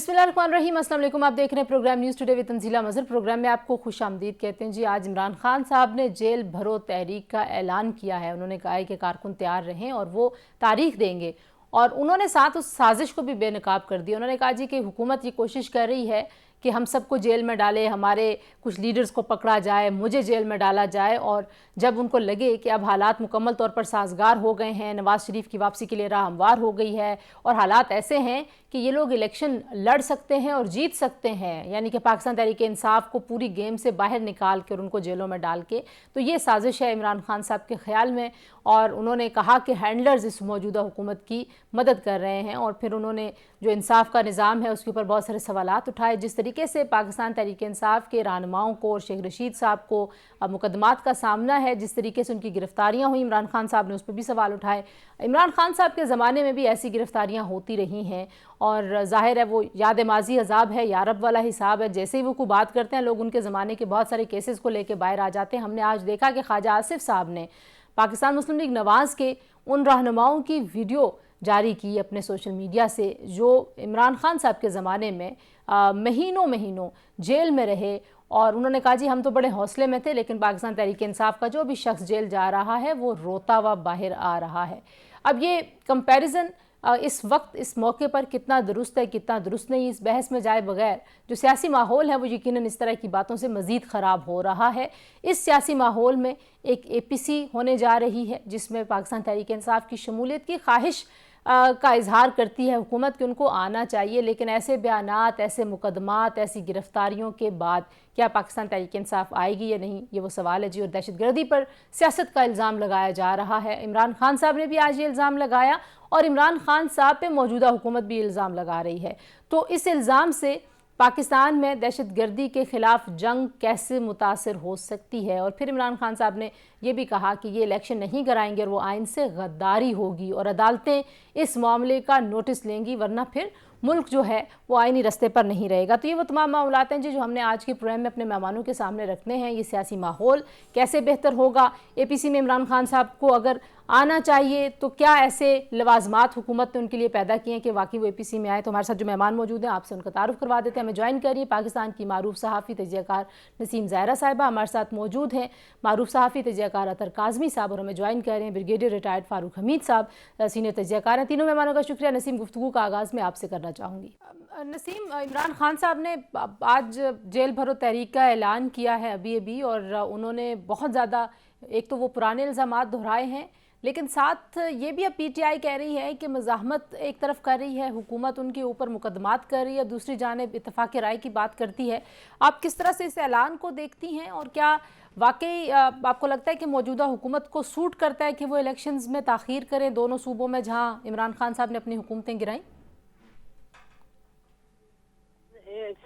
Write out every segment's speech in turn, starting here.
बिस्मिल्लाहिर्रहमानिर्रहीम, अस्सलाम वालेकुम। आप देख रहे हैं program news today with Tanzeela Mazhar. Program में आपको खुश आमदीद कहते हैं जी। आज इमरान खान साहब ने जेल भरो तहरीक का ऐलान किया है। उन्होंने कहा है कि कारकुन तैयार रहें और वो तारीख देंगे, और उन्होंने साथ उस साजिश को भी बेनकाब कर दिया। उन्होंने कहा जी कि हुकूमत ये कोशिश कर रही है कि हम सबको जेल में डाले, हमारे कुछ लीडर्स को पकड़ा जाए, मुझे जेल में डाला जाए, और जब उनको लगे कि अब हालात मुकम्मल तौर पर साजगार हो गए हैं, नवाज़ शरीफ की वापसी के लिए राह हमवार हो गई है और हालात ऐसे हैं कि ये लोग इलेक्शन लड़ सकते हैं और जीत सकते हैं, यानी कि पाकिस्तान तहरीक इंसाफ को पूरी गेम से बाहर निकाल कर उनको जेलों में डाल के, तो ये साजिश है इमरान खान साहब के ख्याल में। और उन्होंने कहा कि हैंडलर्स इस मौजूदा हुकूमत की मदद कर रहे हैं, और फिर उन्होंने जो इंसाफ का निज़ाम है उसके ऊपर बहुत सारे सवालात उठाए। जिस तरीके से पाकिस्तान तहरीक इंसाफ के रहनुमाओं को और शेख रशीद साहब को मुकदमात का सामना है, जिस तरीके से उनकी गिरफ्तारियाँ हुई, इमरान खान साहब ने उस पर भी सवाल उठाए। इमरान खान साहब के ज़माने में भी ऐसी गिरफ्तारियाँ होती रही हैं, और ज़ाहिर है वो याद माजी अजाब है, यारब वाला हिसाब है। जैसे ही वो कोई बात करते हैं, लोग उनके ज़माने के बहुत सारे केसेस को लेकर बाहर आ जाते हैं। हमने आज देखा कि ख्वाजा आसिफ साहब ने पाकिस्तान मुस्लिम लीग नवाज़ के उन रहनुमाओं की वीडियो जारी की अपने सोशल मीडिया से, जो इमरान खान साहब के ज़माने में महीनों महीनों जेल में रहे, और उन्होंने कहा जी हम तो बड़े हौसले में थे, लेकिन पाकिस्तान तहरीक इंसाफ का जो भी शख्स जेल जा रहा है वो रोता हुआ बाहर आ रहा है। अब ये कंपैरिजन इस वक्त इस मौके पर कितना दुरुस्त है कितना दुरुस्त नहीं, इस बहस में जाए बगैर जो सियासी माहौल है वो यकीनन इस तरह की बातों से मज़ीद ख़राब हो रहा है। इस सियासी माहौल में एक APC होने जा रही है जिसमें पाकिस्तान तहरीक इंसाफ की शमूलियत की ख्वाहिश का इजहार करती है हुकूमत कि उनको आना चाहिए, लेकिन ऐसे बयानात, ऐसे मुकदमात, ऐसी गिरफ्तारियों के बाद क्या पाकिस्तान तहरीक इंसाफ आएगी या नहीं, ये वो सवाल है जी। और दहशतगर्दी पर सियासत का इल्ज़ाम लगाया जा रहा है। इमरान खान साहब ने भी आज ये इल्ज़ाम लगाया, और इमरान खान साहब पे मौजूदा हुकूमत भी इल्ज़ाम लगा रही है। तो इस इल्ज़ाम से पाकिस्तान में दहशतगर्दी के ख़िलाफ़ जंग कैसे मुतासर हो सकती है। और फिर इमरान खान साहब ने यह भी कहा कि ये इलेक्शन नहीं कराएंगे और वो आइन से गद्दारी होगी, और अदालतें इस मामले का नोटिस लेंगी, वरना फिर मुल्क जो है वो आइनी रस्ते पर नहीं रहेगा। तो ये वो तमाम मामलात हैं जी जो हमने आज के प्रोग्राम में अपने मेहमानों के सामने रखने हैं। ये सियासी माहौल कैसे बेहतर होगा, APC में इमरान खान साहब को अगर आना चाहिए तो क्या ऐसे लवाजमात हुकूमत ने उनके लिए पैदा किए हैं कि वाकई वो APC में आए। तो हमारे साथ जो मेहमान मौजूद हैं आपसे उनका तारुफ करवा देते हैं। हमें ज्वाइन करिए पाकिस्तान की मारूफ सहाफ़ी तजियाकार नसीम ज़ाहिरा साहिबा हमारे साथ मौजूद हैं, मारूफ सहाफ़ी तजियाकार अतर काज़मी साहब, और हमें ज्वाइन कर रहे हैं ब्रिगेडियर रिटायर्ड फ़ारूक हमीद साहब, सीनियर तजियाकार हैं। तीनों मेहमानों का शुक्रिया। नसीम, गुफ्तगू का आगाज़ मैं आपसे करना चाहूँगी। नसीम, इमरान खान साहब ने आज जेल भरो तहरीक का ऐलान किया है अभी, और उन्होंने बहुत ज़्यादा एक तो वो पुराने इल्ज़ामात दोहराए हैं, लेकिन साथ ये भी अब PTI कह रही है कि मज़ाहमत एक तरफ कर रही है, हुकूमत उनके ऊपर मुकदमात कर रही है, दूसरी जानिब इत्तफ़ाक़ राय की बात करती है। आप किस तरह से इस ऐलान को देखती हैं, और क्या वाकई आपको लगता है कि मौजूदा हुकूमत को सूट करता है कि वो इलेक्शंस में ताख़ीर करें दोनों सूबों में जहाँ इमरान खान साहब ने अपनी हुकूमतें गिराईं?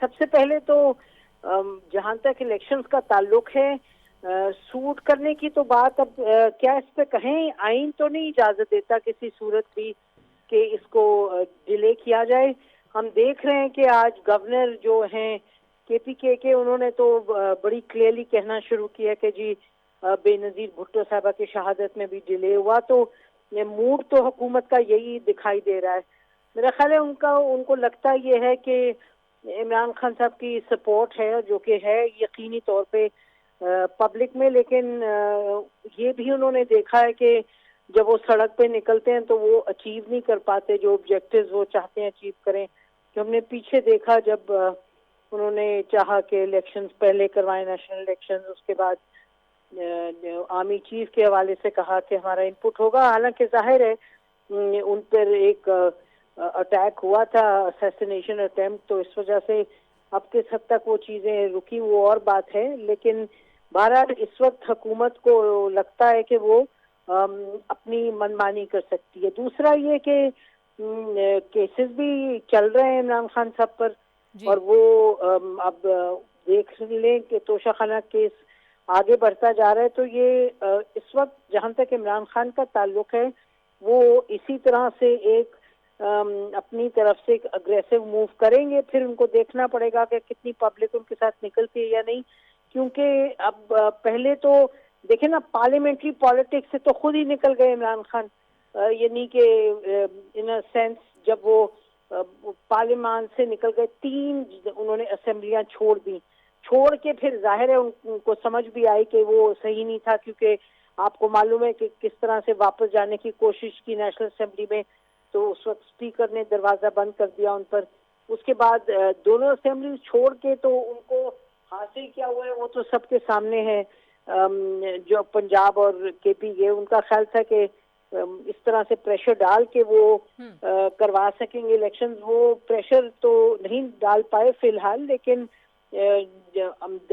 सबसे पहले तो जहाँ तक इलेक्शंस का ताल्लुक है, सूट करने की तो बात अब क्या इस पे कहें, आइन तो नहीं इजाजत देता किसी सूरत भी कि इसको डिले किया जाए। हम देख रहे हैं कि आज गवर्नर जो हैं KPK के, उन्होंने तो बड़ी क्लियरली कहना शुरू किया कि जी बेनज़ीर भुट्टो साहबा की शहादत में भी डिले हुआ, तो ये मूड तो हुकूमत का यही दिखाई दे रहा है। मेरा ख्याल है उनको लगता ये है कि इमरान खान साहब की सपोर्ट है, जो कि है यकीनी तौर पे पब्लिक में, लेकिन ये भी उन्होंने देखा है कि जब वो सड़क पे निकलते हैं तो वो अचीव नहीं कर पाते जो ऑब्जेक्टिव्स वो चाहते हैं अचीव करें। कि हमने पीछे देखा जब उन्होंने चाहा कि इलेक्शंस पहले करवाएं, नेशनल इलेक्शंस, उसके बाद आर्मी चीफ के हवाले से कहा कि हमारा इनपुट होगा। हालांकि जाहिर है उन पर एक अटैक हुआ था, असैसिनेशन अटेम्प्ट, तो इस वजह से अब किस हद तक वो चीज़ें रुकी वो और बात है। लेकिन बहरहाल इस वक्त हुकूमत को लगता है कि वो अपनी मनमानी कर सकती है। दूसरा ये कि केसेस भी चल रहे हैं इमरान खान साहब पर, और वो अब देख लें कि तोशाखाना केस आगे बढ़ता जा रहा है। तो ये इस वक्त जहाँ तक इमरान खान का ताल्लुक है वो इसी तरह से एक अपनी तरफ से एक अग्रेसिव मूव करेंगे। फिर उनको देखना पड़ेगा कि कितनी पब्लिक उनके साथ निकलती है या नहीं, क्योंकि अब पहले तो देखें ना, पार्लियामेंट्री पॉलिटिक्स से तो खुद ही निकल गए इमरान खान, यानी कि इन अ सेंस जब वो पार्लियामान से निकल गए, 3 उन्होंने असेंबलियां छोड़ दी। छोड़ के फिर जाहिर है उनको समझ भी आई कि वो सही नहीं था, क्योंकि आपको मालूम है कि किस तरह से वापस जाने की कोशिश की नेशनल असेंबली में, तो उस वक्त स्पीकर ने दरवाजा बंद कर दिया उन पर। उसके बाद दोनों असेंबली छोड़ के तो उनको हासिल क्या हुआ है वो तो सबके सामने है। जो पंजाब और केपी के, उनका ख्याल था कि इस तरह से प्रेशर डाल के वो करवा सकेंगे इलेक्शंस। वो प्रेशर तो नहीं डाल पाए फिलहाल, लेकिन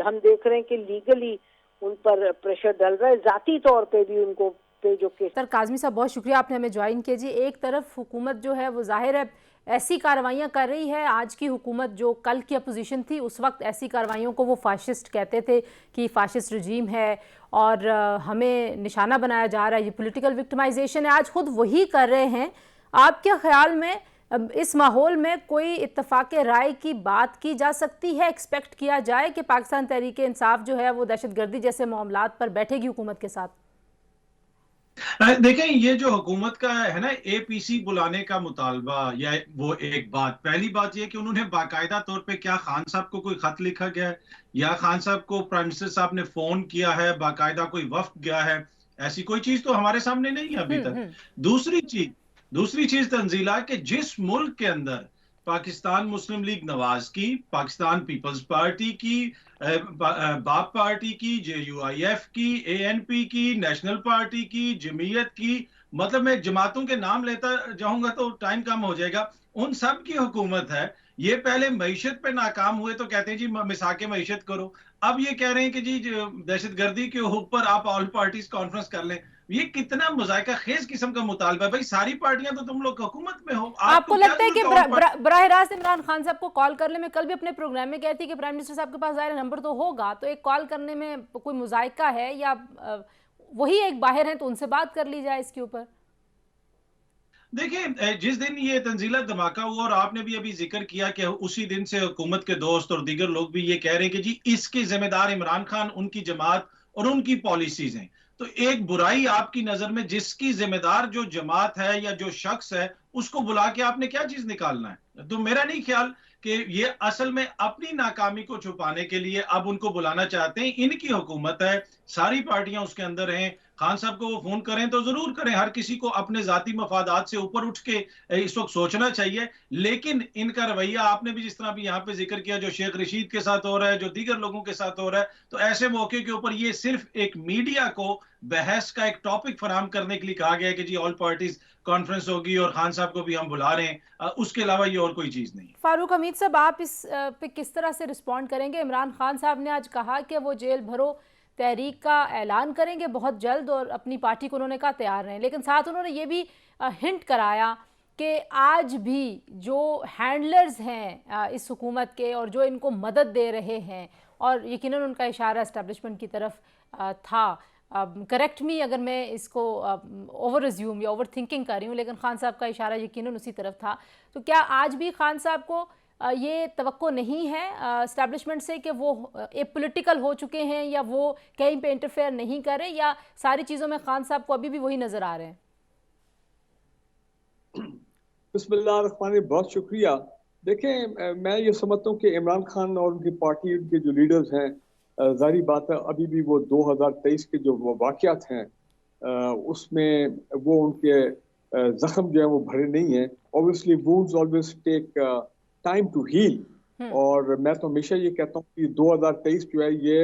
हम देख रहे हैं कि लीगली उन पर प्रेशर डल रहा है, जाती तौर पे भी उनको पे जो केस। सर काज़मी साहब, बहुत शुक्रिया आपने हमें ज्वाइन किया जी। एक तरफ हुकूमत जो है वो जाहिर है ऐसी कार्रवाइयाँ कर रही है, आज की हुकूमत जो कल की अपोजिशन थी उस वक्त ऐसी कार्रवाइयों को वो फाशिस्ट कहते थे कि फाशिस्ट रजीम है और हमें निशाना बनाया जा रहा है, ये पॉलिटिकल विक्टिमाइजेशन है। आज खुद वही कर रहे हैं। आपके ख्याल में इस माहौल में कोई इत्तफाक राय की बात की जा सकती है, एक्सपेक्ट किया जाए कि पाकिस्तान तहरीक इंसाफ जो है वो दहशतगर्दी जैसे मामलात पर बैठेगी हुकूमत के साथ? देखें, ये जो हुकूमत का है ना एपीसी बुलाने का मुतालबा, या वो एक बात, पहली बात ये कि उन्होंने बाकायदा तौर पे क्या खान साहब को कोई खत लिखा गया है या खान साहब को प्राइम मिनिस्टर साहब ने फोन किया है, बाकायदा कोई वफ्द गया है, ऐसी कोई चीज तो हमारे सामने नहीं है अभी तक। दूसरी चीज तंजीला कि जिस मुल्क के अंदर पाकिस्तान मुस्लिम लीग नवाज की, पाकिस्तान पीपल्स पार्टी की, बाप पार्टी की, JUIF की, ANP की, नेशनल पार्टी की, जमीयत की, मतलब मैं जमातों के नाम लेता जाऊंगा तो टाइम कम हो जाएगा, उन सब की हुकूमत है। ये पहले मईशत पे नाकाम हुए तो कहते हैं जी मिसाके मईशत करो, अब ये कह रहे हैं कि जी दहशतगर्दी के ऊपर आप ऑल पार्टीज कॉन्फ्रेंस कर लें। ये कितना मुजायका खेज किस्म का मुतालबा है भाई, सारी पार्टियां तो तुम लोग हुकूमत में हो। आपको लगता है कि बराह रास्त इमरान खान साहब को कॉल कर ले? मैं कल भी अपने प्रोग्राम में कहती कि प्राइम मिनिस्टर साहब के पास जाहिर नंबर तो होगा, तो एक कॉल करने में कोई मुजायका है या वही एक बाहर है तो उनसे बात कर ली जाए इसके ऊपर? देखिए, जिस दिन ये तंजीला धमाका हुआ और आपने भी अभी जिक्र किया कि उसी दिन से हुकूमत के दोस्त और दीगर लोग भी ये कह रहे हैं कि जी इसके जिम्मेदार इमरान खान, उनकी जमात और उनकी पॉलिसीज हैं, तो एक बुराई आपकी नजर में जिसकी जिम्मेदार जो जमात है या जो शख्स है उसको बुला के आपने क्या चीज निकालना है? तो मेरा नहीं ख्याल कि ये असल में अपनी नाकामी को छुपाने के लिए अब उनको बुलाना चाहते हैं। इनकी हुकूमत है, सारी पार्टियां उसके अंदर हैं। खान साहब को वो फोन करें तो जरूर करें, हर किसी को अपने जाती मफादात से ऊपर उठ के इस वक्त सोचना चाहिए, लेकिन इनका रवैया आपने भी जिस तरह भी यहाँ पे जिक्र किया, जो शेख रशीद के साथ हो रहा है, जो दीगर लोगों के साथ हो रहा है, तो ऐसे मौके के ऊपर ये सिर्फ एक मीडिया को बहस का एक टॉपिक फराहम करने के लिए कहा गया कि जी ऑल पार्टीज कॉन्फ्रेंस होगी और खान साहब को भी हम बुला रहे हैं, उसके अलावा ये और कोई चीज नहीं। फारूक हमीद साहब, आप इस पे किस तरह से रिस्पॉन्ड करेंगे? इमरान खान साहब ने आज कहा कि वो जेल भरो तहरीक का ऐलान करेंगे बहुत जल्द और अपनी पार्टी को उन्होंने कहा तैयार रहें, लेकिन साथ उन्होंने ये भी हिंट कराया कि आज भी जो हैंडलर्स हैं इस हुकूमत के और जो इनको मदद दे रहे हैं, और यकीनन उनका इशारा एस्टेब्लिशमेंट की तरफ था, करेक्ट मी अगर मैं इसको ओवर रिज्यूम या ओवर थिंकिंग कर रही हूँ, लेकिन खान साहब का इशारा यकीनन उसी तरफ था, तो क्या आज भी खान साहब को ये तवक्को नहीं है एस्टैब्लिशमेंट से कि वो पॉलिटिकल हो चुके हैं या वो कहीं पे इंटरफेयर नहीं कर रहे, या सारी चीज़ों में खान साहब को अभी भी वही नज़र आ रहे हैं? बिस्मिल्लाह, बहुत शुक्रिया। देखें, मैं ये समझता हूँ कि इमरान खान और उनकी पार्टी, उनके जो लीडर्स हैं, जाहिर बात है अभी भी वो 2023 के जो वाक़यात हैं उसमें वो उनके जख्म जो है वो भरे नहीं हैं। Obviously wounds always take time to heal, और मैं तो हमेशा ये कहता हूँ कि 2023 जो है ये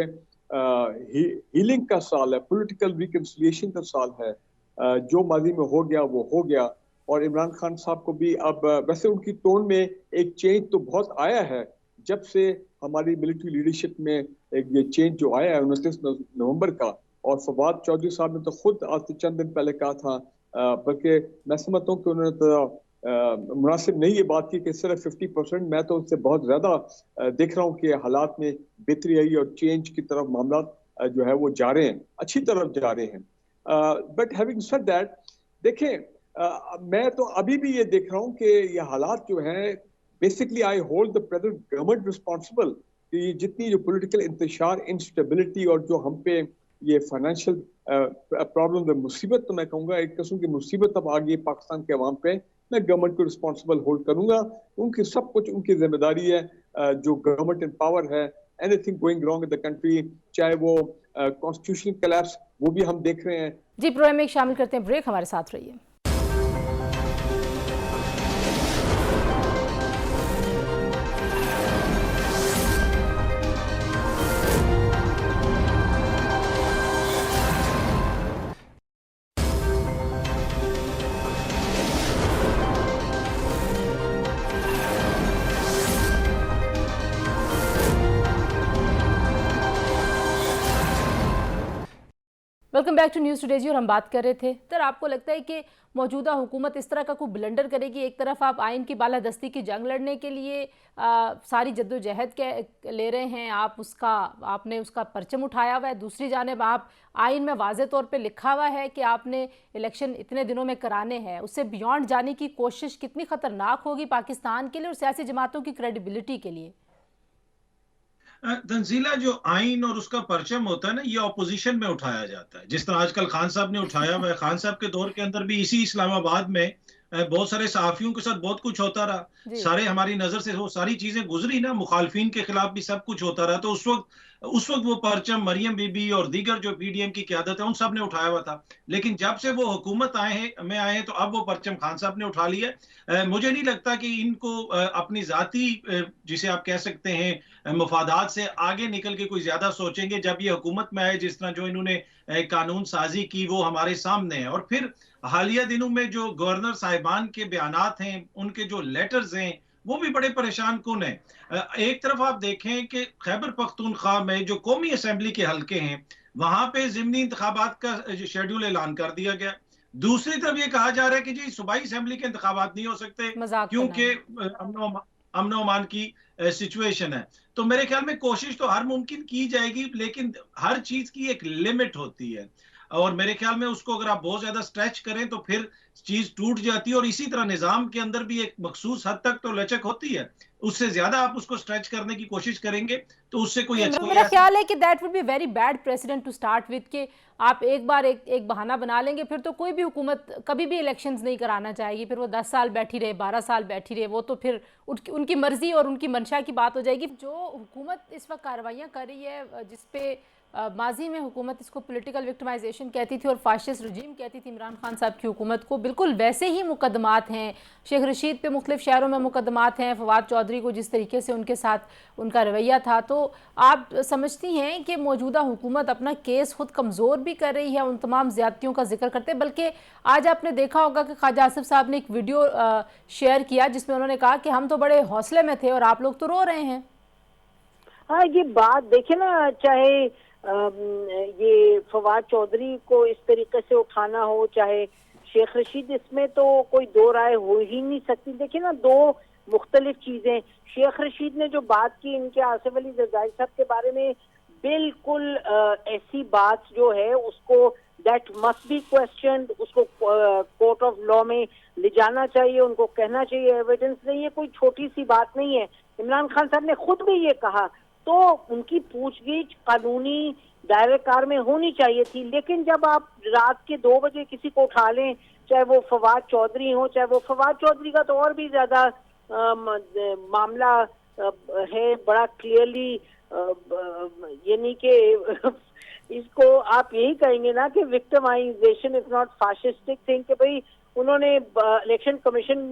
हीलिंग का साल है, पॉलिटिकल रिकंसिलिएशन का साल है। जो माजी में हो गया वो हो गया, और इमरान खान साहब को भी अब वैसे उनकी टोन में एक चेंज तो बहुत आया है जब से हमारी मिलिट्री लीडरशिप में एक ये चेंज जो आया है 29 नवंबर का। और फवाद चौधरी साहब ने तो खुद आज से चंद दिन पहले कहा था, बल्कि मैं समझता हूँ कि उन्होंने तो मुनासिब नहीं ये बात की कि सिर्फ 50%, मैं तो उससे बहुत ज्यादा देख रहा हूँ कि हालात में बेहतरी आई और चेंज की तरफ मामला जो है वो जा रहे हैं, अच्छी तरफ जा रहे हैं। बट हैविंग सेड दैट, देखें मैं तो अभी भी ये देख रहा हूँ कि ये हालात जो हैं, basically I hold the present government responsible कि जितनी जो पॉलिटिकल इंतशार, इंस्टेबिलिटी और जो हम पे ये फाइनेंशियल प्रॉब्लम, मुसीबत, तो मैं कहूँगा एक किस्म की मुसीबत अब आ गई पाकिस्तान के अवाम पे, मैं गवर्नमेंट को रिस्पॉन्सिबल होल्ड करूंगा। उनकी सब कुछ उनकी जिम्मेदारी है। जो गवर्नमेंट इन पावर है, anything going wrong in the country, चाहे वो कॉन्स्टिट्यूशन कोलैप्स, वो भी हम देख रहे हैं। जी, प्रोग्राम में शामिल करते हैं ब्रेक, हमारे साथ रहिए। Welcome back to news today जी। और हम बात कर रहे थे, सर आपको लगता है कि मौजूदा हुकूमत इस तरह का कोई ब्लंडर करेगी? एक तरफ आप आइन की बालादस्ती की जंग लड़ने के लिए सारी जद्दोजहद के ले रहे हैं, आपने उसका परचम उठाया हुआ है, दूसरी जानिब आप आइन में वाज़े तौर पे लिखा हुआ है कि आपने इलेक्शन इतने दिनों में कराने हैं। उससे बियॉन्ड जाने की कोशिश कितनी ख़तरनाक होगी पाकिस्तान के लिए और सियासी जमातों की क्रेडिबिलिटी के लिए? तंजीला, जो आइन और उसका परचम होता है ना, ये ऑपोजिशन में उठाया जाता है, जिस तरह आजकल खान साहब ने उठाया हुआ है। खान साहब के दौर के अंदर भी इसी इस्लामाबाद में बहुत सारे सहाफियों के साथ बहुत कुछ होता रहा। सारे हमारी नजर से वो सारी चीजें गुजरी ना, मुखालफिन के खिलाफ भी सब कुछ होता रहा। तो उस वक्त वो परचम मरियम बीबी और दीगर जो पीडीएम की क्यादत है उन सब ने उठाया हुआ था। लेकिन जब से वो हुकूमत आए हैं तो अब वो परचम खान साहब ने उठा लिया है। मुझे नहीं लगता कि इनको अपनी जाती जिसे आप कह सकते हैं मफादात से आगे निकल के कोई ज्यादा सोचेंगे। जब ये हुकूमत में आए, जिस तरह जो इन्होंने कानून साजी की वो हमारे सामने है। और फिर हालिया दिनों में जो गवर्नर साहिबान के बयानात हैं, उनके जो लेटर्स हैं, वो भी बड़े परेशान कुन है। एक तरफ आप देखें कि खैबर पख्तूनख्वा में जो कौमी असेंबली के हलके हैं, वहां पे जिमनी इंतखाबात का शेड्यूल ऐलान कर दिया गया। दूसरी तरफ ये कहा जा रहा है कि जी सूबाई असेंबली के इंतखाबात नहीं हो सकते क्योंकि अमन अमान की सिचुएशन है। तो मेरे ख्याल में कोशिश तो हर मुमकिन की जाएगी, लेकिन हर चीज की एक लिमिट होती है। और मेरे ख्याल में उसको अगर आप बहुत ज्यादा स्ट्रेच करें तो फिर चीज टूट जाती है। और इसी तरह निजाम के अंदर भी एक मखसूस हद तक तो लचक होती है, उससे ज्यादा आप उसको स्ट्रेच करने की कोशिश करेंगे तो उससे कोई अच्छा मेरा ख्याल है कि that would be very bad precedent to start with, कि आप एक बार एक बहाना बना लेंगे, फिर तो कोई भी हुकूमत कभी भी इलेक्शंस नहीं कराना चाहेगी। फिर वो 10 साल बैठी रहे, 12 साल बैठी रहे, वो तो फिर उनकी मर्जी और उनकी मंशा की बात हो जाएगी। जो हुकूमत इस वक्त कार्रवाइयाँ कर रही है, जिसपे माजी में हुकूमत इसको पॉलिटिकल विक्टिमाइजेशन कहती थी और फाशिस्ट रजीम कहती थी इमरान खान साहब की हुकूमत को, बिल्कुल वैसे ही मुकदमात हैं। शेख रशीद पे मुख्तलिफ शहरों में मुकदमात हैं, फवाद चौधरी को जिस तरीके से उनके साथ उनका रवैया था। तो आप समझती हैं कि मौजूदा हुकूमत अपना केस खुद कमज़ोर भी कर रही है उन तमाम ज़्यादतियों का जिक्र करते? बल्कि आज आपने देखा होगा कि ख्वाजा आसिफ साहब ने एक वीडियो शेयर किया जिसमें उन्होंने कहा कि हम तो बड़े हौसले में थे और आप लोग तो रो रहे हैं। हाँ, ये बात देखे ना, चाहे ये फवाद चौधरी को इस तरीके से उठाना हो, चाहे शेख रशीद, इसमें तो कोई दो राय हो ही नहीं सकती। देखिए ना, दो मुख्तलिफ चीजें। शेख रशीद ने जो बात की इनके आसिफ अली जरदारी साहब के बारे में, बिल्कुल ऐसी बात जो है उसको दैट मस्ट बी क्वेश्चन, उसको कोर्ट ऑफ लॉ में ले जाना चाहिए, उनको कहना चाहिए एविडेंस नहीं है, कोई छोटी सी बात नहीं है। इमरान खान साहब ने खुद भी ये कहा, तो उनकी पूछगिछ कानूनी दायरे कार में होनी चाहिए थी। लेकिन जब आप रात के 2 बजे किसी को उठा लें, चाहे वो फवाद चौधरी हो, चाहे वो फवाद चौधरी का तो और भी ज्यादा मामला है, बड़ा क्लियरली, यानी कि इसको आप यही कहेंगे ना कि विक्टिमाइजेशन इज नॉट फाशिस्टिक थिंग, कि भाई उन्होंने इलेक्शन कमीशन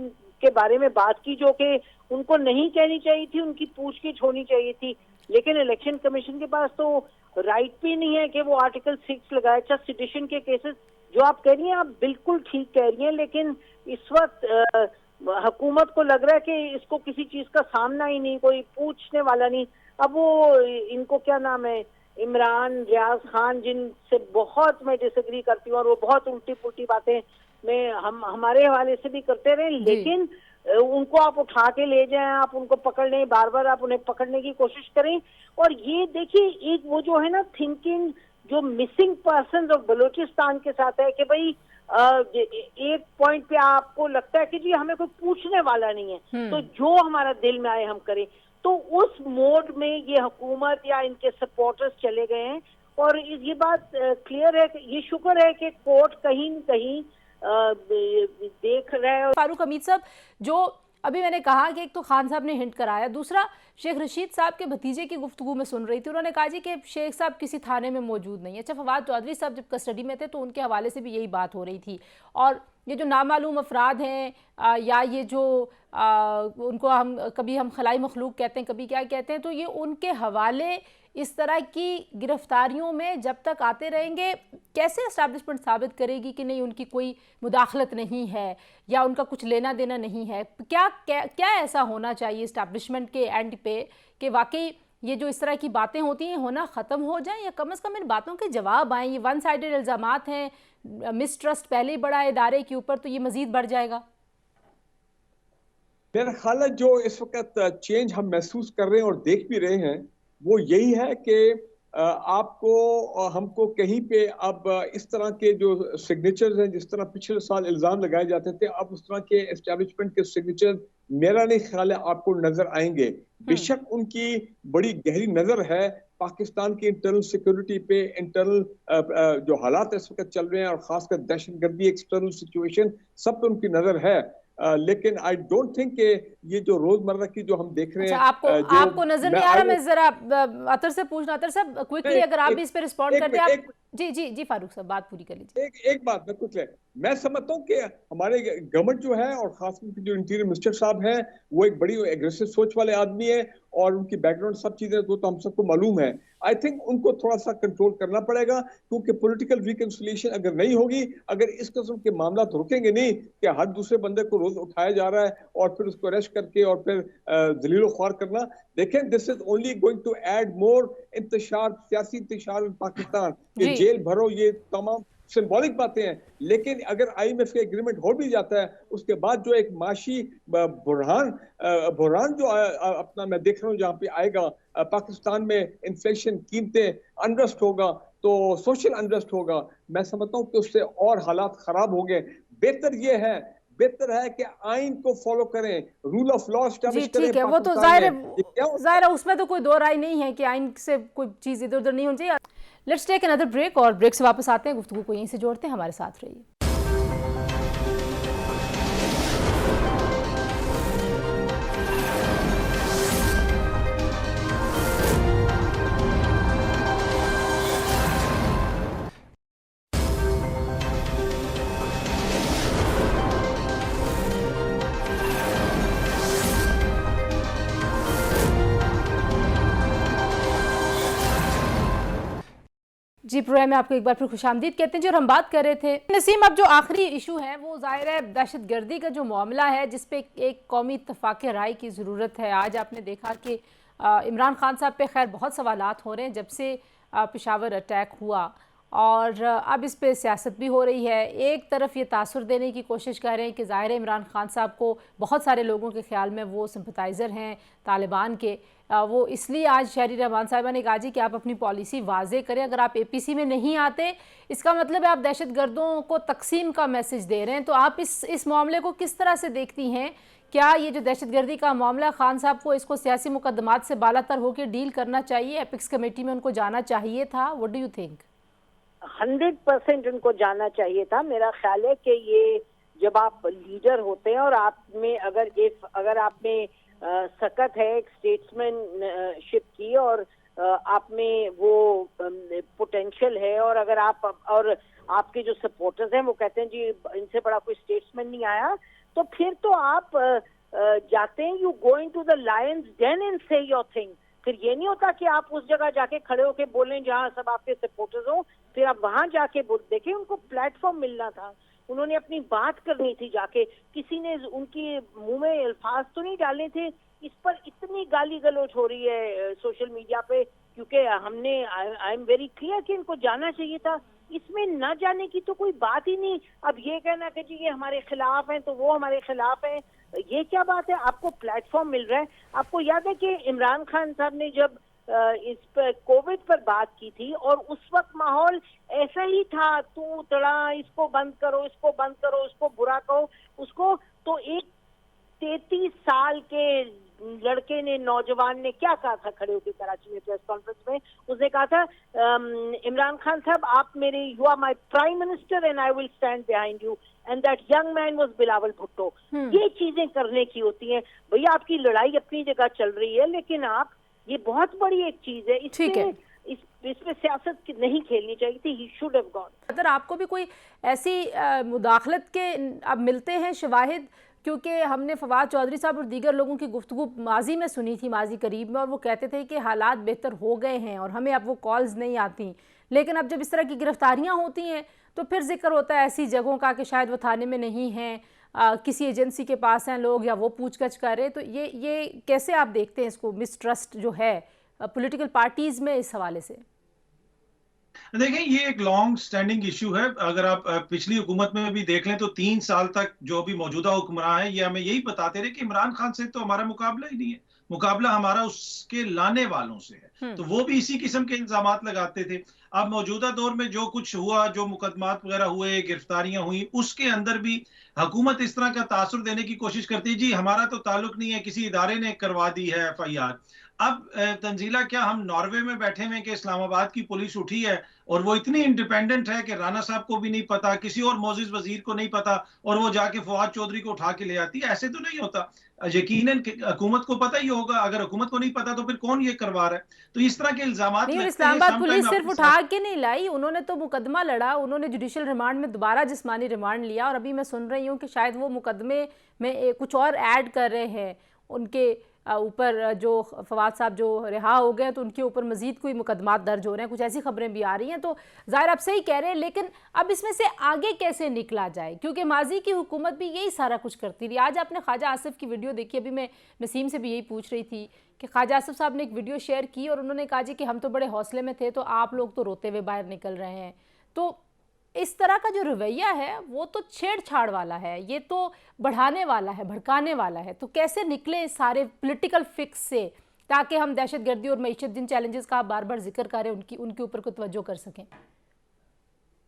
के बारे में बात की जो कि उनको नहीं कहनी चाहिए थी, उनकी पूछगिछ होनी चाहिए थी। लेकिन इलेक्शन कमीशन के पास तो राइट भी नहीं है कि वो आर्टिकल 6 लगाए। अच्छा, सिटिशन के केसेस जो आप कह रही हैं, आप बिल्कुल ठीक कह रही हैं, लेकिन इस वक्त हुकूमत को लग रहा है कि इसको किसी चीज का सामना ही नहीं, कोई पूछने वाला नहीं। अब वो इनको क्या नाम है, इमरान रियाज खान, जिनसे बहुत मैं डिसएग्री करती हूँ और वो बहुत उल्टी पुल्टी बातें हम हमारे हवाले से भी करते रहे, लेकिन उनको आप उठा के ले जाएं, आप उनको पकड़ लें, बार बार आप उन्हें पकड़ने की कोशिश करें। और ये देखिए, एक वो जो है ना थिंकिंग जो मिसिंग पर्सन ऑफ बलूचिस्तान के साथ है कि भाई एक पॉइंट पे आपको लगता है कि जी हमें कोई पूछने वाला नहीं है, तो जो हमारा दिल में आए हम करें। तो उस मोड में ये हुकूमत या इनके सपोर्टर्स चले गए हैं। और ये बात क्लियर है कि ये शुक्र है कि कोर्ट कहीं न कहीं देख रहे हैं। फारूक हमीद साहब, जो अभी मैंने कहा कि एक तो खान साहब ने हिंट कराया, दूसरा शेख रशीद साहब के भतीजे की गुफ्तगू में सुन रही थी, उन्होंने कहा जी कि शेख साहब किसी थाने में मौजूद नहीं है। अच्छा, फवाद चौधरी साहब जब कस्टडी में थे तो उनके हवाले से भी यही बात हो रही थी। और ये जो नामालूम अफराद हैं या ये जो उनको कभी हम खलाई मखलूक कहते हैं, कभी क्या कहते हैं, तो ये उनके हवाले इस तरह की गिरफ्तारियों में जब तक आते रहेंगे, कैसे एस्टैब्लिशमेंट साबित करेगी कि नहीं उनकी कोई मुदाखलत नहीं है या उनका कुछ लेना देना नहीं है? क्या ऐसा होना चाहिए एस्टैब्लिशमेंट के एंड पे कि वाकई ये जो इस तरह की बातें होती हैं होना ख़त्म हो जाए, या कम से कम इन बातों के जवाब आएँ? ये वन साइडेड इल्ज़ामात हैं, मिसट्रस्ट पहले ही बड़ा इदारे के ऊपर, तो ये मज़ीद बढ़ जाएगा। मेरा ख्याल है जो इस वक्त चेंज हम महसूस कर रहे हैं और देख भी रहे हैं वो यही है कि आपको हमको कहीं पे अब इस तरह के जो सिग्नेचर्स हैं, जिस तरह पिछले साल इल्जाम लगाए जाते थे, अब उस तरह के एस्टैब्लिशमेंट के सिग्नेचर मेरा नहीं ख्याल है आपको नजर आएंगे। बेशक उनकी बड़ी गहरी नजर है पाकिस्तान की इंटरनल सिक्योरिटी पे, इंटरनल जो हालात इस वक्त चल रहे हैं और खासकर दहशतगर्दी, एक्सटर्नल सिचुएशन, सब पे उनकी नजर है। लेकिन आई डोंट थिंक कि ये जो रोजमर्रा की जो हम देख रहे हैं, आपको नजर नहीं आ रहा? मैं जरा अतर से पूछना, अतर साहब क्विकली अगर आप भी इस पे रिस्पॉन्ड करते हैं। आप जी फारूक साहब बात पूरी कर लीजिए। एक बात मैं कुछ मैं समझता हूँ कि हमारे गवर्नमेंट जो है और खासकर जो इंटीरियर मिनिस्टर साहब हैं वो एक बड़ी एग्रेसिव सोच वाले आदमी है और उनकी बैकग्राउंड सब चीजें तो हम सबको मालूम है। आई थिंक उनको थोड़ा सा कंट्रोल करना पड़ेगा, क्योंकि पॉलिटिकल रिकंसिलिएशन अगर नहीं होगी, अगर इस किस्म के मामला तो रुकेंगे नहीं कि हर दूसरे बंदे को रोज उठाया जा रहा है और फिर उसको अरेस्ट करके और फिर जलीलो ख्वार करना। देखें, this is only going to add more इंतशार, सियासी इंतशार इन पाकिस्तान। ये जेल भरो, ये तमाम सिंबॉलिक बातें हैं, लेकिन अगर आईएमएफ के एग्रीमेंट हो भी जाता है उसके बाद जो एक माशी बुरहान जो अपना मैं देख रहा हूँ जहाँ पे आएगा, पाकिस्तान में इन्फ्लेशन, कीमतें, अनरेस्ट होगा, तो सोशल अनरेस्ट होगा। मैं समझता हूँ कि उससे और हालात खराब होंगे। बेहतर है कि आइन को फॉलो करें, रूल ऑफ लॉ एस्टैब्लिश करें। ठीक है, वो तो जाहिर है उसमें तो कोई दो राय नहीं है कि आइन से कोई चीज इधर उधर नहीं होनी चाहिए। लेट्स टेक अनदर ब्रेक, और ब्रेक से वापस आते हैं, गुफ्तगू को यहीं से जोड़ते हैं। हमारे साथ रहिए। जी, प्रोग्राम में आपको एक बार फिर खुशामदीद कहते हैं जी। और हम बात कर रहे थे नसीम, अब जो आखिरी इशू है वो जाहिर है दहशतगर्दी का जो मामला है, जिस पे एक कौमी इत्तफाक़ राय की ज़रूरत है। आज आपने देखा कि इमरान खान साहब पे खैर बहुत सवालात हो रहे हैं जब से पेशावर अटैक हुआ, और अब इस पे सियासत भी हो रही है। एक तरफ ये तासुर देने की कोशिश कर रहे हैं कि ज़ाहिर है इमरान खान साहब को बहुत सारे लोगों के ख्याल में वो सिंपथाइज़र हैं तालिबान के, वो इसलिए आज शहरी रहमान साहिबा ने कहा जी कि आप अपनी पॉलिसी वाजे करें। अगर आप APC में नहीं आते, इसका मतलब है आप दहशतगर्दों को तकसीम का मैसेज दे रहे हैं। तो आप इस मामले को किस तरह से देखती हैं? क्या ये जो दहशतगर्दी का मामला, खान साहब को इसको सियासी मुकदमात से बालातर होकर डील करना चाहिए? एपिक्स कमेटी में उनको जाना चाहिए था? What do you think? 100% उनको जाना चाहिए था। मेरा ख्याल है कि ये जब आप लीडर होते हैं और आप में अगर आप में सकत है एक स्टेट्समैनशिप की, और आप में वो पोटेंशियल है, और अगर आपके जो सपोर्टर्स हैं वो कहते हैं जी इनसे बड़ा कोई स्टेट्समैन नहीं आया, तो फिर तो आप जाते हैं, you go into the lion's den and say your thing. फिर ये नहीं होता कि आप उस जगह जाके खड़े होके बोलें जहां सब आपके सपोर्टर्स हो, फिर आप वहां जाके देखें। उनको प्लेटफॉर्म मिलना था, उन्होंने अपनी बात करनी थी जाके। किसी ने उनके मुंह में अल्फाज तो नहीं डालने थे। इस पर इतनी गाली गलौज हो रही है सोशल मीडिया पे, क्योंकि आई एम वेरी क्लियर कि इनको जाना चाहिए था। इसमें न जाने की तो कोई बात ही नहीं। अब ये कहना कि जी ये हमारे खिलाफ हैं तो वो हमारे खिलाफ हैं, ये क्या बात है? आपको प्लेटफॉर्म मिल रहा है। आपको याद है कि इमरान खान साहब ने जब इस पर कोविड पर बात की थी, और उस वक्त माहौल ऐसा ही था, तू तड़ा, इसको बंद करो, इसको बंद करो, उसको बुरा कहो, उसको। तो एक 33 साल के लड़के ने, नौजवान ने क्या कहा था खड़े होकर कराची में प्रेस कॉन्फ्रेंस में? उसने कहा था इमरान खान साहब आप मेरे, you are my prime minister and I will stand behind you, and that young man was Bilawal Bhutto. ये चीजें करने की होती हैं भैया। आपकी लड़ाई अपनी जगह चल रही है, लेकिन आप, ये बहुत बड़ी एक चीज है, इसमें सियासत नहीं खेलनी चाहिए थी। He should have gone. अगर आपको भी कोई ऐसी मुदाखलत के अब मिलते हैं शवाहिद, क्योंकि हमने फवाद चौधरी साहब और दीगर लोगों की गुफ्तगू माजी में सुनी थी, माजी करीब में, और वो कहते थे कि हालात बेहतर हो गए हैं और हमें अब वो कॉल्स नहीं आती, लेकिन अब जब इस तरह की गिरफ्तारियां होती हैं तो फिर जिक्र होता है ऐसी जगहों का कि शायद वो थाने में नहीं हैं, किसी एजेंसी के पास हैं लोग, या वो पूछगछ कर रहे। तो ये कैसे आप देखते हैं इसको, मिसट्रस्ट जो है पॉलिटिकल पार्टीज में इस हवाले से? देखिए, ये एक लॉन्ग स्टैंडिंग इशू है। अगर आप पिछली हुकूमत में भी देख लें तो 3 साल तक जो भी मौजूदा हुक्मरान है, ये हमें यही बताते रहे कि इमरान खान से तो हमारा मुकाबला ही नहीं है, मुकाबला हमारा उसके लाने वालों से है। तो वो भी इसी किस्म के इल्जामात लगाते थे। अब मौजूदा दौर में जो कुछ हुआ, जो मुकदमात वगैरह हुए, गिरफ्तारियां हुई, उसके अंदर भी हुकूमत इस तरह का तासुर देने की कोशिश करती है, जी हमारा तो ताल्लुक नहीं है, किसी इदारे ने करवा दी है FIR। अब तंजीला, क्या हम नॉर्वे में बैठे हुए कि इस्लामाबाद की पुलिस उठी है और वो इतनी इंडिपेंडेंट है कि राना साहब को भी नहीं पता, किसी और मोअज़्ज़िज़ वजीर को नहीं पता, और वो जाके फवाद चौधरी को उठा के ले आती है? ऐसे तो नहीं होता। यकीनन हुकूमत को पता ही होगा। अगर हुकूमत को नहीं पता तो फिर कौन ये करवा रहा है? तो इस तरह के इल्जामात नहीं, इस्लामाबाद पुलिस सिर्फ उठा के नहीं लाई, उन्होंने तो मुकदमा लड़ा, उन्होंने जुडिशल रिमांड में दोबारा जिस्मानी रिमांड लिया, और अभी मैं सुन रही हूँ कि शायद वो मुकदमे में कुछ और ऐड कर रहे हैं उनके ऊपर। जो फवाद साहब जो रिहा हो गए तो उनके ऊपर मजीद कोई मुकदमात दर्ज हो रहे हैं, कुछ ऐसी खबरें भी आ रही हैं। तो ज़ाहिर आप सही कह रहे हैं, लेकिन अब इसमें से आगे कैसे निकला जाए, क्योंकि माजी की हुकूमत भी यही सारा कुछ करती रही। आज आपने ख्वाजा आसिफ की वीडियो देखी, अभी मैं नसीम से भी यही पूछ रही थी कि ख्वाजा आसिफ साहब ने एक वीडियो शेयर की और उन्होंने कहा जी कि हम तो बड़े हौसले में थे, तो आप लोग तो रोते हुए बाहर निकल रहे हैं। तो इस तरह का जो रवैया है वो तो छेड़छाड़ वाला है, ये तो बढ़ाने वाला है, भड़काने वाला है। तो कैसे निकले इस सारे पॉलिटिकल फिक्स से, ताकि हम दहशतगर्दी और मईशत जिन चैलेंजेस का आप बार बार जिक्र करें उनके ऊपर को तवज्जो कर सकें?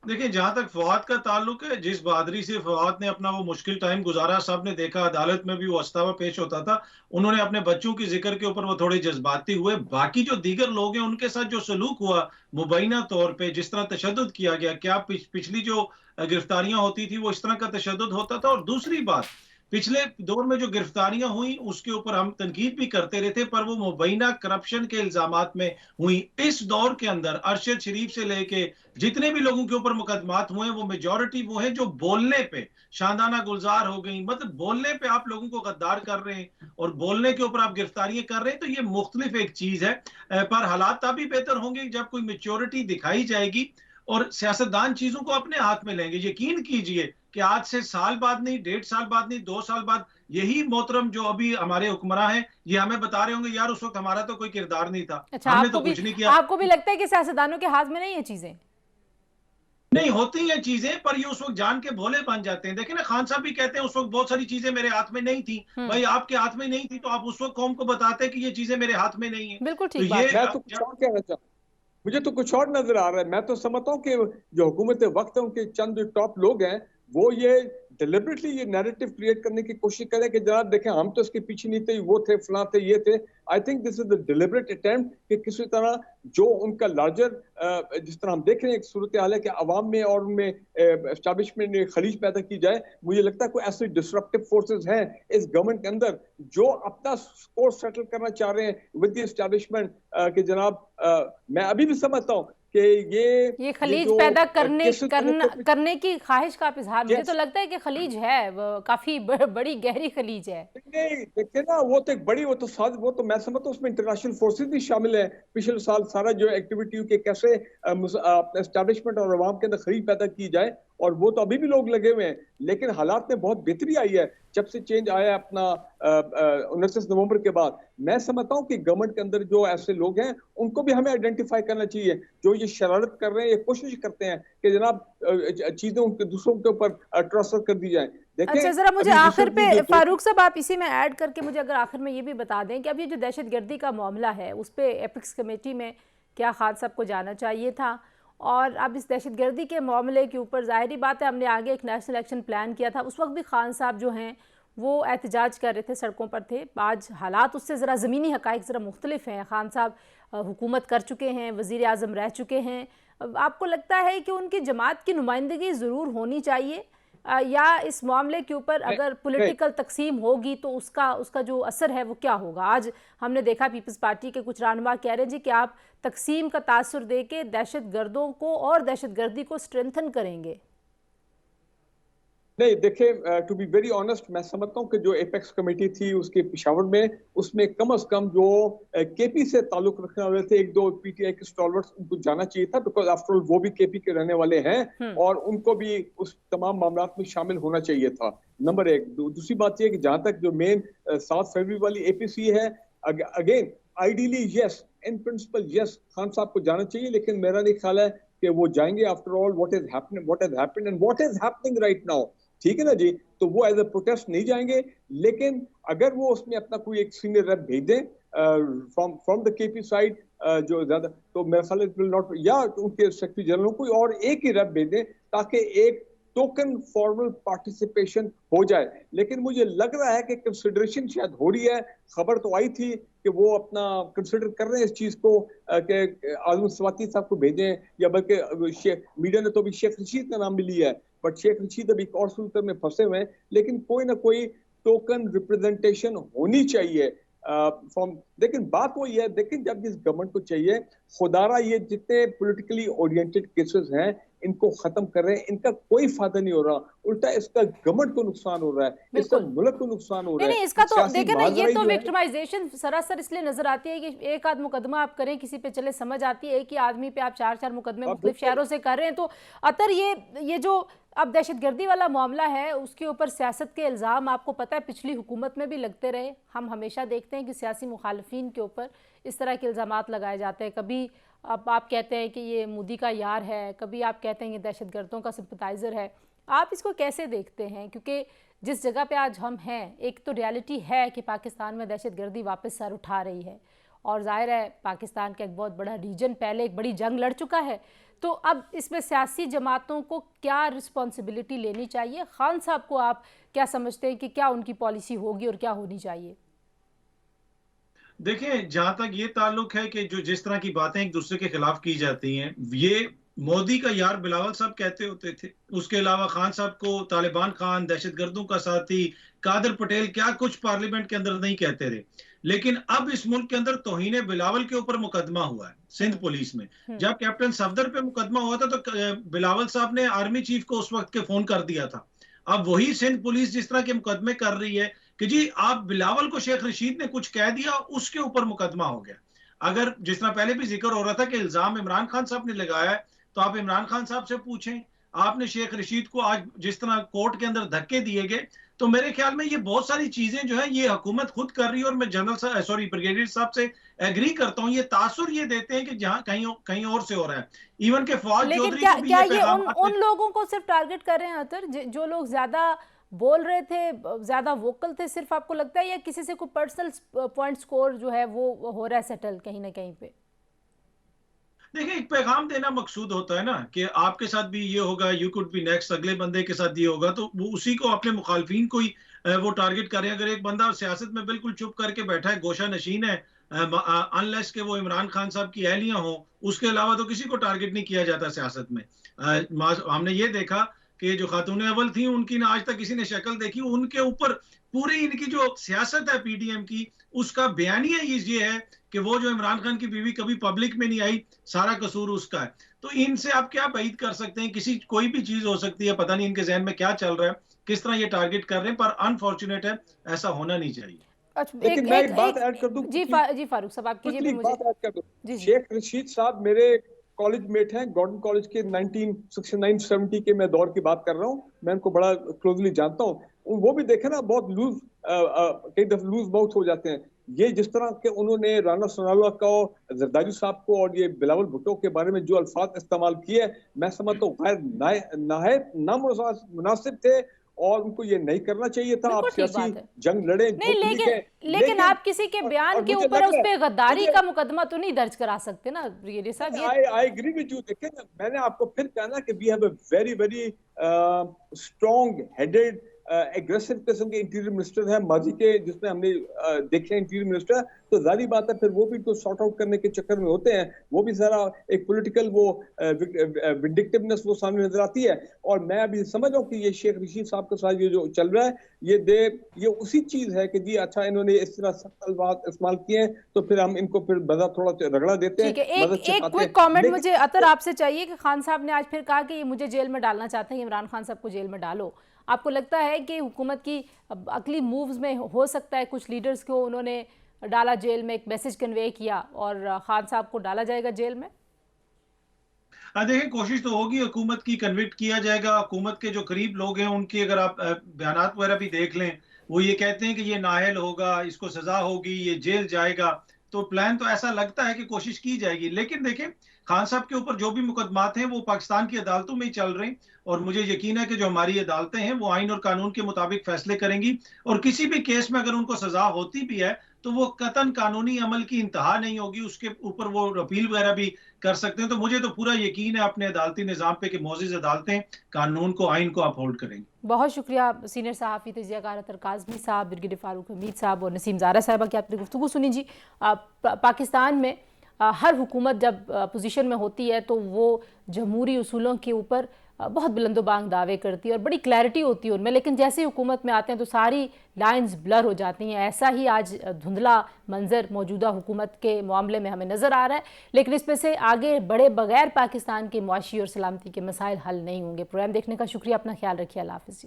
देखिए, जहां तक फवाद का ताल्लुक है, जिस बहादुरी से फवाद ने अपना वो मुश्किल टाइम गुजारा, सब ने देखा, अदालत में भी वो अस्तावा पेश होता था। उन्होंने अपने बच्चों की जिक्र के ऊपर वो थोड़े जज्बाती हुए। बाकी जो दीगर लोग हैं उनके साथ जो सलूक हुआ मुबैना तौर पे, जिस तरह तशद्दुद किया गया, क्या पिछली जो गिरफ्तारियां होती थी वो इस तरह का तशद्दुद होता था? और दूसरी बात, पिछले दौर में जो गिरफ्तारियां हुई उसके ऊपर हम तनकीद भी करते रहते, पर वो मुबैना करप्शन के इल्जामात में हुई। इस दौर के अंदर अरशद शरीफ से लेके जितने भी लोगों के ऊपर मुकदमात हुए, वो मेजॉरिटी वो है जो बोलने पे, शानदाना गुलजार हो गई, मतलब बोलने पे आप लोगों को गद्दार कर रहे हैं और बोलने के ऊपर आप गिरफ्तारियां कर रहे हैं। तो ये मुख्तलिफ एक चीज है, पर हालात तभी बेहतर होंगे जब कोई मेच्योरिटी दिखाई जाएगी और सियासतदान चीजों को अपने हाथ में लेंगे। यकीन कीजिए कि आज से साल बाद नहीं, 1.5 साल बाद नहीं, 2 साल बाद यही मोहतरम जो अभी हमारे हुक्मरान हैं, ये हमें बता रहे होंगे यार उस वक्त हमारा तो कोई किरदार नहीं था। अच्छा, हमने तो कुछ नहीं किया। आपको भी लगता है कि सियासतदानों के हाथ में नहीं है चीजें? नहीं होती हैं चीजें, पर ये उस वक्त जान के भोले बन जाते हैं। देखिए ना, खान साहब भी कहते हैं उस वक्त बहुत सारी चीजें मेरे हाथ में नहीं थी। भाई आपके हाथ में नहीं थी तो आप उस वक्त कौम को बताते कि ये चीजें मेरे हाथ में नहीं है। बिल्कुल ठीक तो बात। मैं तो कुछ और कहना चाहूँ, मुझे तो कुछ और नजर आ रहा है। मैं तो समझता हूँ कि जो हुकूमत वक्त है उनके चंद जो टॉप लोग हैं वो ये डिलिबरेटली ये नैरेटिव क्रिएट करने की कोशिश करें कि जनाब देखें हम तो इसके पीछे नहीं थे, वो थे, फलां थे, ये थे। I think this is the deliberate attempt कि किसी तरह जो उनका लार्जर, जिस तरह हम देख रहे हैं एक सूरत हाल है कि अवाम में और उनमें एस्टैब्लिशमेंट में खलीज पैदा की जाए। मुझे लगता है कोई ऐसे डिसरप्टिव फोर्सेस हैं इस गवर्नमेंट के अंदर जो अपना स्कोर सेटल करना चाह रहे हैं विद द एस्टैब्लिशमेंट कि जनाब मैं अभी भी समझता हूँ कि ये खलीज पैदा करने की ख्वाहिश का इजहार, मुझे तो लगता है कि खलीज है, काफी बड़ी गहरी खलीज है। नहीं देखिए ना, वो तो एक बड़ी, वो तो मैं समझता हूँ उसमें इंटरनेशनल फोर्सेस भी शामिल है। पिछले साल सारा जो एक्टिविटी के कैसे एस्टैब्लिशमेंट और अवाम के अंदर खरीद पैदा की जाए, और वो तो अभी भी लोग लगे हुए हैं। लेकिन हालात में बहुत बेहतरी आई है जब से चेंज आया अपना 29 नवंबर के बाद। मैं समझता हूँ कि गवर्नमेंट के अंदर जो ऐसे लोग हैं उनको भी हमें आइडेंटिफाई करना चाहिए जो ये शरारत कर रहे हैं, ये कोशिश करते हैं कि जनाब चीजें उनके दूसरों के ऊपर ट्रांसफर कर दी जाए। अच्छा, जरा मुझे आखिर पे फारूक साहब आप इसी में ऐड करके मुझे अगर आखिर में ये भी बता दें कि अब ये जो दहशतगर्दी का मामला है उस पर एपिक्स कमेटी में क्या खान साहब को जाना चाहिए था, और अब इस दहशतगर्दी के मामले के ऊपर जाहिर बात है हमने आगे एक नेशनल एक्शन प्लान किया था, उस वक्त भी खान साहब जो हैं वो एहतजाज कर रहे थे, सड़कों पर थे। आज हालात उससे ज़रा ज़मीनी हक़ाइक़ ज़रा मुख्तलिफ हैं। खान साहब हुकूमत कर चुके हैं, वज़ीर आज़म रह चुके हैं। आपको लगता है कि उनकी जमात की नुमाइंदगी ज़रूर होनी चाहिए, या इस मामले के ऊपर अगर पॉलिटिकल तकसीम होगी तो उसका जो असर है वो क्या होगा? आज हमने देखा पीपल्स पार्टी के कुछ रहनुमा कह रहे हैं जी कि आप तकसीम का तासुर दे के दहशत गर्दों को और दहशतगर्दी को स्ट्रेंथन करेंगे। नहीं, देखिए, टू बी वेरी ऑनेस्ट, मैं समझता हूँ कि जो एपेक्स कमेटी थी उसके पेशावर में, उसमें कम से कम जो केपी से ताल्लुक रखने वाले थे, एक दो पीटीआई के स्टॉलवर्ड्स, उनको जाना चाहिए था, बिकॉज आफ्टर ऑल वो भी केपी के रहने वाले हैं और उनको भी उस तमाम मामलात में शामिल होना चाहिए था। नंबर एक। दूसरी बात यह कि जहां तक जो मेन 7 फरवरी वाली एपीसी है, again ideally yes, in principle yes, Khan साहब को जाना चाहिए, लेकिन मेरा नहीं ख्याल है कि वो जाएंगे। After all what has happened and what is happening right now, ठीक है ना जी, तो वो एज ए प्रोटेस्ट नहीं जाएंगे। लेकिन अगर वो उसमें अपना कोई एक सीनियर रेप भेज दें फ्रॉम द केपी साइड, जो ज्यादा, तो मेरे ख्याल विल नॉट, या उनके सेक्रेटरी जनरल कोई और एक ही रेप भेज दें ताकि एक टोकन फॉर्मल पार्टिसिपेशन हो जाए। लेकिन मुझे लग रहा है कि कंसिडरेशन शायद हो रही है। खबर तो आई थी कि वो अपना कंसिडर कर रहे हैं इस चीज को कि आजम स्वाति साहब को भेजें, या बल्कि मीडिया ने तो अभी शेख रशीद का नाम भी लिया है, बट शेख रशीद अभी एक और सूत्र में फंसे हुए हैं। लेकिन कोई ना कोई टोकन रिप्रेजेंटेशन होनी चाहिए फ्रॉम। लेकिन बात वो ये है, लेकिन जब जिस गवर्नमेंट को चाहिए, खुदारा ये जितने पॉलिटिकली ओरिएंटेड केसेस हैं इनको खत्म कर रहे हैं, इनका कोई फायदा नहीं हो रहा, उल्टा इसका गवर्नमेंट को नुकसान हो रहा है, इसका मुल्क को नुकसान हो रहा है। नहीं, इसका तो देखें ना, ये तो विक्टिमाइजेशन सरासर इसलिए नजर आती है कि एक आध मुकदमा आप करें किसी पे, चले समझ आती है कि आदमी पे आप 4 मुकदमे मुख्तलिफ शहरों से कर रहे हैं, तो अतर ये जो अब दहशतगर्दी वाला मामला है उसके ऊपर सियासत के इल्ज़ाम आपको पता है पिछली हुकूमत में भी लगते रहे। हम हमेशा देखते हैं कि सियासी मुखालिफिन के ऊपर इस तरह के इल्ज़ामात लगाए जाते हैं। कभी अब आप कहते हैं कि ये मोदी का यार है, कभी आप कहते हैं कि दहशतगर्दों का सिंपथाइज़र है। आप इसको कैसे देखते हैं? क्योंकि जिस जगह पे आज हम हैं, एक तो रियलिटी है कि पाकिस्तान में दहशतगर्दी वापस सर उठा रही है, और जाहिर है पाकिस्तान का एक बहुत बड़ा रीजन पहले एक बड़ी जंग लड़ चुका है, तो अब इसमें सियासी जमातों को क्या रिस्पॉन्सिबिलिटी लेनी चाहिए? खान साहब को आप क्या समझते हैं कि क्या उनकी पॉलिसी होगी और क्या होनी चाहिए? देखिए, जहां तक ये ताल्लुक है कि जो जिस तरह की बातें एक दूसरे के खिलाफ की जाती हैं, ये मोदी का यार बिलावल साहब कहते होते थे, उसके अलावा खान साहब को तालिबान खान, दहशतगर्दों का साथी, कादर पटेल, क्या कुछ पार्लियामेंट के अंदर नहीं कहते रहे। लेकिन अब इस मुल्क के अंदर तौहीन बिलावल के ऊपर मुकदमा हुआ है सिंध पुलिस में। जब कैप्टन सफदर पे मुकदमा हुआ था तो बिलावल साहब ने आर्मी चीफ को उस वक्त के फोन कर दिया था। अब वही सिंध पुलिस जिस तरह के मुकदमे कर रही है कि जी आप बिलावल को शेख रशीद ने कुछ कह दिया, उसके ऊपर मुकदमा हो गया। अगर जिस तरह पहले भी जिक्र हो रहा था कि इल्जाम इमरान खान साहब ने लगाया है, तो आप इमरान खान साहब से पूछें। आपने शेख रशीद को आज जिस तरह कोर्ट के अंदर धक्के दिए गए, तो मेरे ख्याल में ये बहुत सारी चीजें जो है ये हुकूमत खुद कर रही है। और मैं ब्रिगेडियर साहब से एग्री करता हूं, ये तासुर ये देते हैं कि जहां कहीं और से हो रहा है। इवन के फवाद चौधरी को भी ये उन लोगों को सिर्फ टारगेट कर रहे हैं अतर, जो लोग ज्यादा बोल रहे थे, ज्यादा वोकल थे, सिर्फ आपको लगता है या किसी से कोई पर्सनल पॉइंट स्कोर जो है वो हो रहा है सेटल कहीं ना कहीं पे? देखिए, एक पैगाम देना मकसूद होता है ना कि आपके साथ भी ये होगा, यू कुड बी नेक्स्ट, अगले बंदे के साथ ये होगा, तो वो उसी को अपने मुखालफिन को ही वो टारगेट करें। अगर एक बंदा सियासत में बिल्कुल चुप करके बैठा है, गोशा नशीन है, अनलेस के वो इमरान खान साहब की अहलियां हो, उसके अलावा तो किसी को टारगेट नहीं किया जाता सियासत में। हमने ये देखा कि जो खातून अव्वल थी उनकी ना आज तक किसी ने शक्ल देखी, उनके ऊपर पूरी इनकी जो सियासत है पीडीएम की, उसका बयानिया ये है कि वो जो इमरान खान की बीवी कभी पब्लिक में नहीं आई, सारा कसूर उसका है। तो इनसे आप क्या बात कर सकते हैं? किसी कोई भी चीज हो सकती है, पता नहीं इनके जहन में क्या चल रहा है, किस तरह ये टारगेट कर रहे हैं, पर अनफॉर्चुनेट है, ऐसा होना नहीं चाहिए। अच्छा, लेकिन मैं एक बात ऐड कर दूं। जी फारूक साहब, आप कीजिए, मुझे बात ऐड कर दूं। शेख रशीद साहब मेरे कॉलेज मेट हैं, गॉर्डन कॉलेज के 1969-70 के मैं दौर की बात कर रहा हूँ। मैं उनको बड़ा क्लोजली जानता हूँ। वो भी देखे ना, बहुत कई दफे लूज माउथ हो जाते हैं। ये जिस तरह के उन्होंने राना सनाउल्लाह को, जरदारी साहब को और ये बिलावल भुट्टो के बारे में जो अल्फाज इस्तेमाल किए, मैं समझता हूँ गैर नामुनासिब थे और उनको ये नहीं करना चाहिए था। आप सियासी जंग लड़े नहीं, लेकिन आप किसी के बयान के ऊपर उस पे गद्दारी का मुकदमा तो नहीं दर्ज करा सकते ना ब्रिगेडियर साहब। I agree with you. देखिए, मैंने आपको फिर कहना कि we have a very very strong headed aggressive किस्म के इंटीरियर मिनिस्टर हैं माजी के, जिसमें हमने देखे इंटीरियर मिनिस्टर, तो जारी बात है फिर वो भी तो सॉर्ट आउट करने के चक्कर में होते हैं, वो भी जरा एक पॉलिटिकल वो विंडिक्टिवनेस वो सामने नजर आती है। और मैं अभी समझ रहा हूँ कि ये शेख रशीद साहब के साथ ये जो चल रहा है ये उसी चीज है कि जी अच्छा इन्होंने इस तरह सख्त अल्फाज इस्तेमाल किए हैं तो फिर हम इनको फिर बजा थोड़ा रगड़ा देते हैं। ठीक है, एक क्विक कमेंट मुझे अतर आपसे चाहिए कि खान साहब ने आज फिर कहा कि ये मुझे जेल में डालना चाहते हैं, इमरान खान साहब को जेल में डालो। आपको लगता है कि हुकूमत की अगली मूव्स में हो सकता है कुछ लीडर्स को उन्होंने डाला जेल में, एक मैसेज कन्वे किया और खान साहब को डाला जाएगा जेल में? देखिए, कोशिश तो होगी, हुकूमत की कन्विक्ट किया जाएगा। हुकूमत के जो करीब लोग हैं उनकी अगर आप बयानात वगैरह भी देख लें, वो ये कहते हैं कि ये नाअहल होगा, इसको सजा होगी, ये जेल जाएगा। तो प्लान तो ऐसा लगता है कि कोशिश की जाएगी। लेकिन देखिए, खान साहब के ऊपर जो भी मुकदमात हैं वो पाकिस्तान की अदालतों में ही चल रहे हैं, और मुझे यकीन है कि जो हमारी अदालतें हैं वो आइन और कानून के मुताबिक फैसले करेंगी। और किसी भी केस में अगर उनको सजा होती भी है तो वो कतन कानूनी अमल की इंतहा नहीं होगी, उसके ऊपर वो अपील वगैरह भी कर सकते हैं। तो मुझे तो पूरा यकीन है अपने अदालती निजाम पे कि मोअज़्ज़िज़ अदालतें कानून को, आइन को अपहोल्ड करेंगी। बहुत शुक्रिया सीनियर सहाफ़ी तजियाकार अतर काज़मी साहब, ब्रिगेडियर फारूक हमीद साहब और नसीम ज़ारा साहबा की आपने गुफ्तगू सुनी। जी, पाकिस्तान में हर हुकूमत जब पोजीशन में होती है तो वो जमहूरी उसूलों के ऊपर बहुत बुलंदोबांग दावे करती है और बड़ी क्लैरिटी होती है उनमें, लेकिन जैसे ही हुकूमत में आते हैं तो सारी लाइंस ब्लर हो जाती हैं। ऐसा ही आज धुंधला मंजर मौजूदा हुकूमत के मामले में हमें नज़र आ रहा है, लेकिन इसमें से आगे बढ़े बगैर पाकिस्तान के मुआशी और सलामती के मसाइल हल नहीं होंगे। प्रोग्राम देखने का शुक्रिया, अपना ख्याल रखिए, अल्लाह हाफ़िज़।